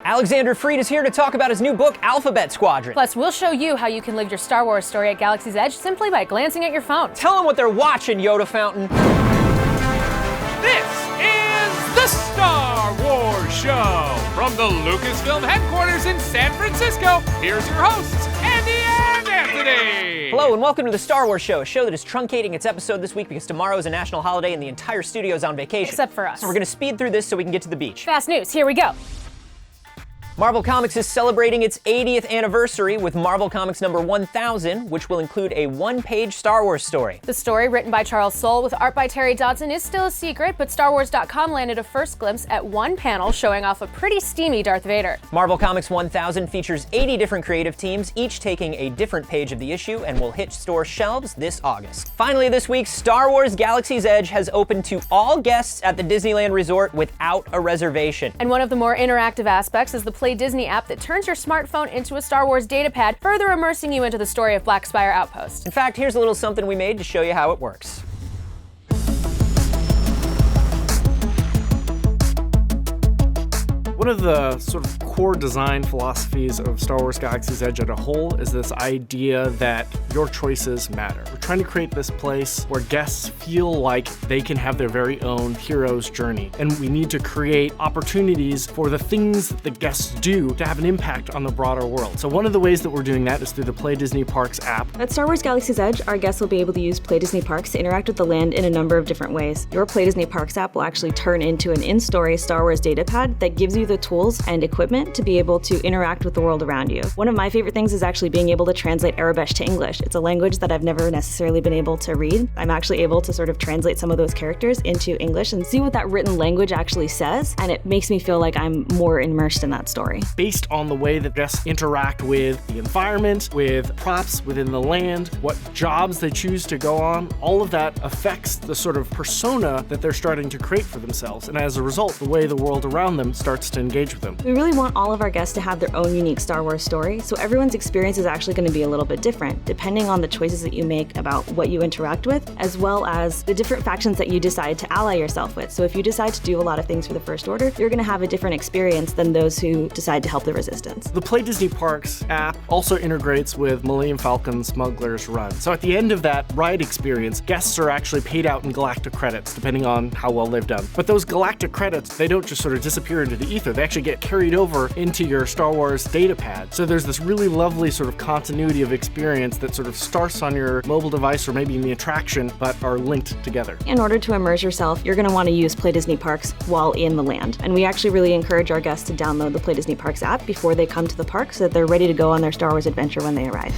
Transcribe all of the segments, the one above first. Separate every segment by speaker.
Speaker 1: Alexander Freed is here to talk about his new book, Alphabet Squadron.
Speaker 2: Plus, we'll show you how you can live your Star Wars story at Galaxy's Edge simply by glancing at your phone.
Speaker 1: Tell them what they're watching, Yoda Fountain.
Speaker 3: This is the Star Wars Show from the Lucasfilm headquarters in San Francisco. Here's your hosts, Andy and Anthony.
Speaker 1: Hello and welcome to the Star Wars Show, a show that is truncating its episode this week because tomorrow is a national holiday and the entire studio is on vacation.
Speaker 2: Except for us.
Speaker 1: So we're going to speed through this so we can get to the beach.
Speaker 2: Fast news, here we go.
Speaker 1: Marvel Comics is celebrating its 80th anniversary with Marvel Comics number 1000, which will include a one-page Star Wars story.
Speaker 2: The story, written by Charles Soule with art by Terry Dodson, is still a secret, but StarWars.com landed a first glimpse at one panel showing off a pretty steamy Darth Vader.
Speaker 1: Marvel Comics 1000 features 80 different creative teams, each taking a different page of the issue, and will hit store shelves this August. Finally this week, Star Wars Galaxy's Edge has opened to all guests at the Disneyland Resort without a reservation.
Speaker 2: And one of the more interactive aspects is the Play Disney app that turns your smartphone into a Star Wars datapad, further immersing you into the story of Black Spire Outpost.
Speaker 1: In fact, here's a little something we made to show you how it works.
Speaker 4: One of the sort of core design philosophies of Star Wars Galaxy's Edge as a whole is this idea that your choices matter. We're trying to create this place where guests feel like they can have their very own hero's journey. And we need to create opportunities for the things that the guests do to have an impact on the broader world. So one of the ways that we're doing that is through the Play Disney Parks app.
Speaker 5: At Star Wars Galaxy's Edge, our guests will be able to use Play Disney Parks to interact with the land in a number of different ways. Your Play Disney Parks app will actually turn into an in-story Star Wars datapad that gives you the tools and equipment to be able to interact with the world around you. One of my favorite things is actually being able to translate Arabesh to English. It's a language that I've never necessarily been able to read. I'm actually able to sort of translate some of those characters into English and see what that written language actually says, and it makes me feel like I'm more immersed in that story.
Speaker 4: Based on the way that guests interact with the environment, with props within the land, what jobs they choose to go on, all of that affects the sort of persona that they're starting to create for themselves. And as a result, the way the world around them starts to engage with them.
Speaker 5: We really want all of our guests to have their own unique Star Wars story, so everyone's experience is actually going to be a little bit different, depending on the choices that you make about what you interact with, as well as the different factions that you decide to ally yourself with. So if you decide to do a lot of things for the First Order, you're going to have a different experience than those who decide to help the Resistance.
Speaker 4: The Play Disney Parks app also integrates with Millennium Falcon Smuggler's Run. So at the end of that ride experience, guests are actually paid out in galactic credits, depending on how well they've done. But those galactic credits, they don't just sort of disappear into the ether. They actually get carried over into your Star Wars datapad. So there's this really lovely sort of continuity of experience that sort of starts on your mobile device or maybe in the attraction, but are linked together.
Speaker 5: In order to immerse yourself, you're going to want to use Play Disney Parks while in the land. And we actually really encourage our guests to download the Play Disney Parks app before they come to the park so that they're ready to go on their Star Wars adventure when they arrive.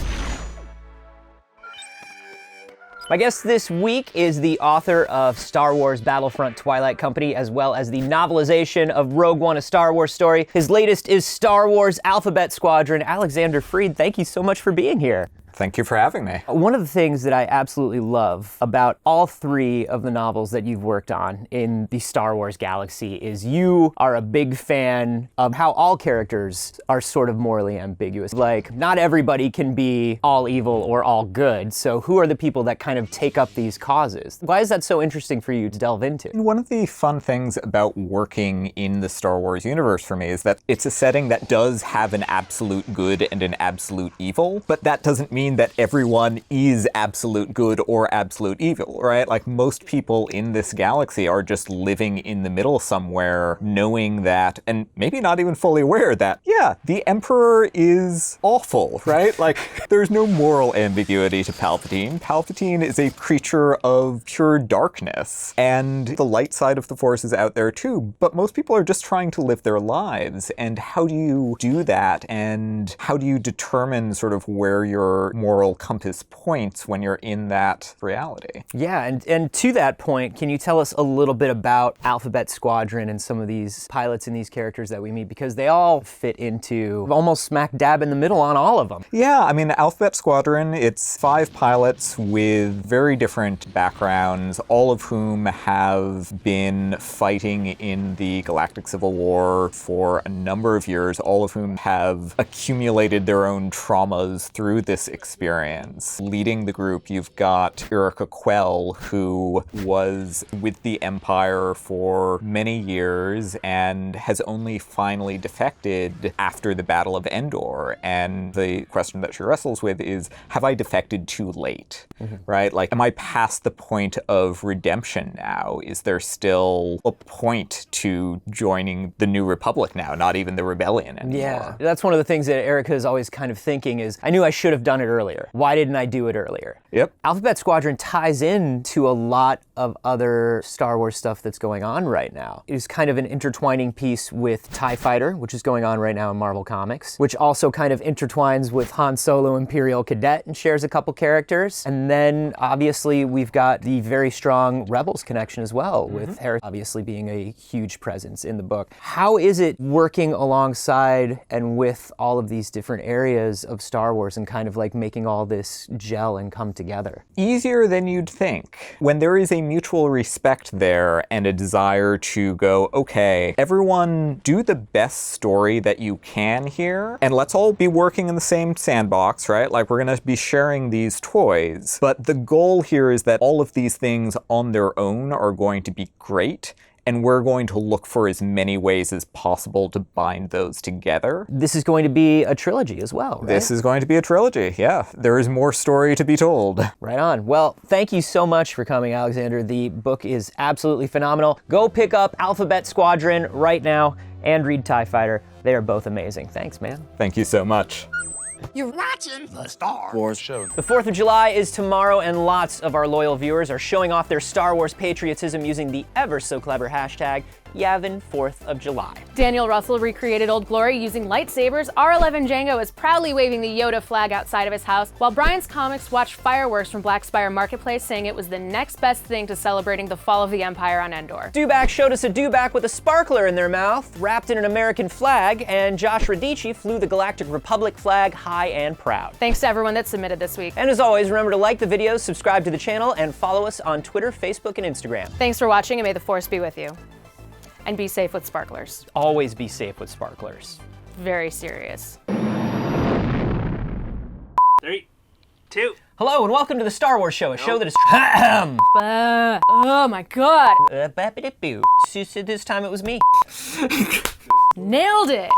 Speaker 1: My guest this week is the author of Star Wars Battlefront Twilight Company, as well as the novelization of Rogue One, A Star Wars Story. His latest is Star Wars Alphabet Squadron. Alexander Freed, thank you so much for being here.
Speaker 6: Thank you for having me.
Speaker 1: One of the things that I absolutely love about all three of the novels that you've worked on in the Star Wars galaxy is you are a big fan of how all characters are sort of morally ambiguous. Like, not everybody can be all evil or all good, so who are the people that kind of take up these causes? Why is that so interesting for you to delve into?
Speaker 6: One of the fun things about working in the Star Wars universe for me is that it's a setting that does have an absolute good and an absolute evil, but that doesn't mean that everyone is absolute good or absolute evil, right? Like, most people in this galaxy are just living in the middle somewhere, knowing that, and maybe not even fully aware that, yeah, the Emperor is awful, right? Like, there's no moral ambiguity to Palpatine. Palpatine is a creature of pure darkness, and the light side of the Force is out there too, but most people are just trying to live their lives, and how do you do that, and how do you determine sort of where your moral compass points when you're in that reality?
Speaker 1: Yeah, and to that point, can you tell us a little bit about Alphabet Squadron and some of these pilots and these characters that we meet? Because they all fit into almost smack dab in the middle on all of them.
Speaker 6: Yeah, I mean, Alphabet Squadron, it's 5 pilots with very different backgrounds, all of whom have been fighting in the Galactic Civil War for a number of years, all of whom have accumulated their own traumas through this experience. Leading the group, you've got Erica Quell, who was with the Empire for many years and has only finally defected after the Battle of Endor. And the question that she wrestles with is, have I defected too late? Right? Like, am I past the point of redemption now? Is there still a point to joining the New Republic now, not even the Rebellion anymore?
Speaker 1: Yeah, that's one of the things that Erica is always kind of thinking is, I knew I should have done it earlier. Why didn't I do it earlier?
Speaker 6: Yep.
Speaker 1: Alphabet Squadron ties into a lot of other Star Wars stuff that's going on right now. It is kind of an intertwining piece with TIE Fighter, which is going on right now in Marvel Comics, which also kind of intertwines with Han Solo Imperial Cadet and shares a couple characters. And then obviously we've got the very strong Rebels connection as well, with Harris obviously being a huge presence in the book. How is it working alongside and with all of these different areas of Star Wars and kind of like making all this gel and come together?
Speaker 6: Easier than you'd think. When there is a mutual respect there and a desire to go, okay, everyone do the best story that you can here, and let's all be working in the same sandbox, right? Like, we're gonna be sharing these toys. But the goal here is that all of these things on their own are going to be great, and we're going to look for as many ways as possible to bind those together.
Speaker 1: This is going to be a trilogy as well, right?
Speaker 6: This is going to be a trilogy, yeah. There is more story to be told.
Speaker 1: Right on. Well, thank you so much for coming, Alexander. The book is absolutely phenomenal. Go pick up Alphabet Squadron right now and read TIE Fighter. They are both amazing. Thanks, man.
Speaker 6: Thank you so much.
Speaker 7: You're watching the Star Wars Show.
Speaker 1: The 4th of July is tomorrow, and lots of our loyal viewers are showing off their Star Wars patriotism using the ever-so-clever hashtag Yavin 4th of July.
Speaker 2: Daniel Russell recreated Old Glory using lightsabers. R11 Django is proudly waving the Yoda flag outside of his house, while Brian's Comics watched fireworks from Black Spire Marketplace, saying it was the next best thing to celebrating the fall of the Empire on Endor.
Speaker 1: Dewback showed us a dewback with a sparkler in their mouth, wrapped in an American flag, and Josh Radici flew the Galactic Republic flag high and proud.
Speaker 2: Thanks to everyone that submitted this week.
Speaker 1: And as always, remember to like the videos, subscribe to the channel, and follow us on Twitter, Facebook, and Instagram.
Speaker 2: Thanks for watching, and may the Force be with you. And be safe with sparklers.
Speaker 1: Always be safe with sparklers.
Speaker 2: Very serious.
Speaker 8: 3, 2.
Speaker 1: Hello and welcome to the Star Wars Show, a show that is
Speaker 2: Oh my god.
Speaker 1: This time it was me.
Speaker 2: Nailed it.